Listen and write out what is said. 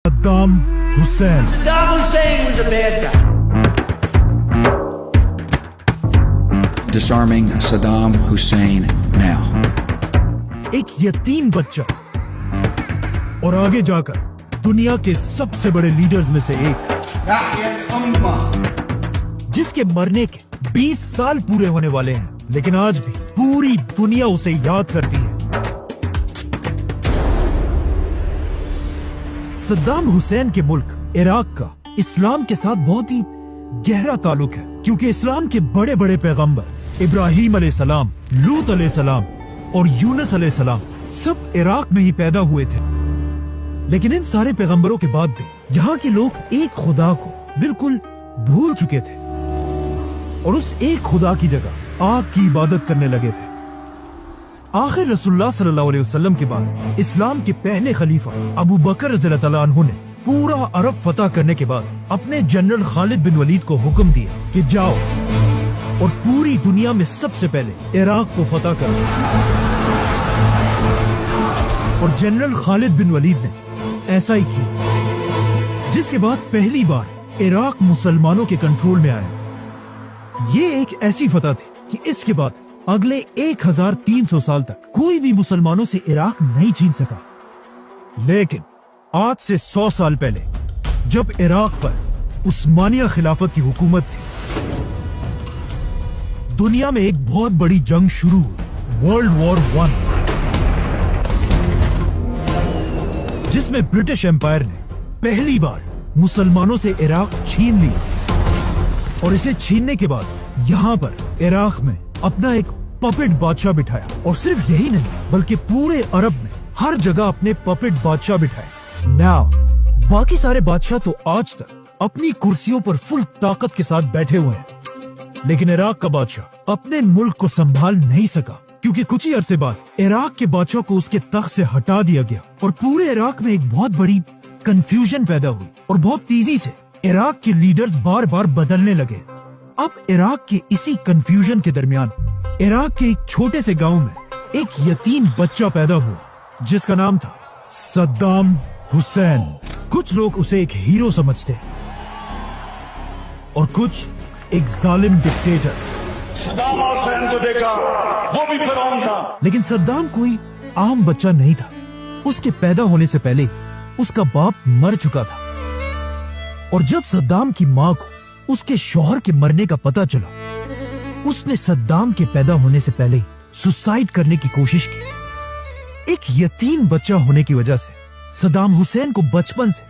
Saddam Hussein. Saddam Hussein was a bad guy. Disarming Saddam Hussein now. एक यतीम बच्चा और आगे जाकर दुनिया के सबसे बड़े लीडर्स में से एक, जिसके मरने के 20 साल पूरे होने वाले हैं, लेकिन आज भी पूरी दुनिया उसे याद करती है। सद्दाम हुसैन के मुल्क इराक का इस्लाम के साथ बहुत ही गहरा ताल्लुक है, क्योंकि इस्लाम के बड़े बड़े पैगंबर इब्राहिम अलैहिस्सलाम, लूत अलैहिस्सलाम और यूनुस अलैहिस्सलाम सब इराक में ही पैदा हुए थे। लेकिन इन सारे पैगंबरों के बाद भी यहाँ के लोग एक खुदा को बिल्कुल भूल चुके थे और उस एक खुदा की जगह आग की इबादत करने लगे थे। आखिर रसूलुल्लाह सल्लल्लाहु अलैहि वसल्लम के बाद इस्लाम के पहले खलीफा अबू बकर रज़ियल्लाहु अन्हु ने पूरा अरब फतह करने के बाद अपने जनरल खालिद बिन वलीद को हुक्म दिया कि जाओ और पूरी दुनिया में सबसे पहले इराक को फतह करो। और जनरल खालिद बिन वलीद ने ऐसा ही किया, जिसके बाद पहली बार इराक मुसलमानों के कंट्रोल में आया। ये एक ऐसी फतह थी कि इसके बाद अगले 1300 साल तक कोई भी मुसलमानों से इराक नहीं छीन सका। लेकिन आज से 100 साल पहले जब इराक पर उस्मानिया खिलाफत की हुकूमत थी, दुनिया में एक बहुत बड़ी जंग शुरू हुई, वर्ल्ड वॉर 1, जिसमें ब्रिटिश एम्पायर ने पहली बार मुसलमानों से इराक छीन लिया और इसे छीनने के बाद यहां पर इराक में अपना एक पपेट बादशाह बिठाया। और सिर्फ यही नहीं, बल्कि पूरे अरब में हर जगह अपने पपेट बादशाह बिठाए। नाउ बाकी सारे बादशाह तो आज तक अपनी कुर्सियों पर फुल ताकत के साथ बैठे हुए हैं, लेकिन इराक का बादशाह अपने मुल्क को संभाल नहीं सका, क्योंकि कुछ ही अरसे बाद इराक के बादशाह को उसके तख्त से हटा दिया गया और पूरे इराक में एक बहुत बड़ी कंफ्यूजन पैदा हुई और बहुत तेजी से इराक के लीडर्स बार बार बदलने लगे। अब इराक के इसी कंफ्यूजन के दरमियान इराक के एक छोटे से गांव में एक यतीम बच्चा पैदा हुआ, जिसका नाम था सद्दाम हुसैन। कुछ लोग उसे एक हीरो समझते हैं और कुछ एक जालिम डिक्टेटर। सद्दाम हुसैन को देखा, वो भी फिरौन था। लेकिन सद्दाम कोई आम बच्चा नहीं था। उसके पैदा होने से पहले उसका बाप मर चुका था और जब सद्दाम की माँ को उसके शौहर के मरने का पता चला, उसने सद्दाम के पैदा होने से पहले सुसाइड करने की कोशिश की। एक यतीम बच्चा होने की वजह से सद्दाम हुसैन को बचपन से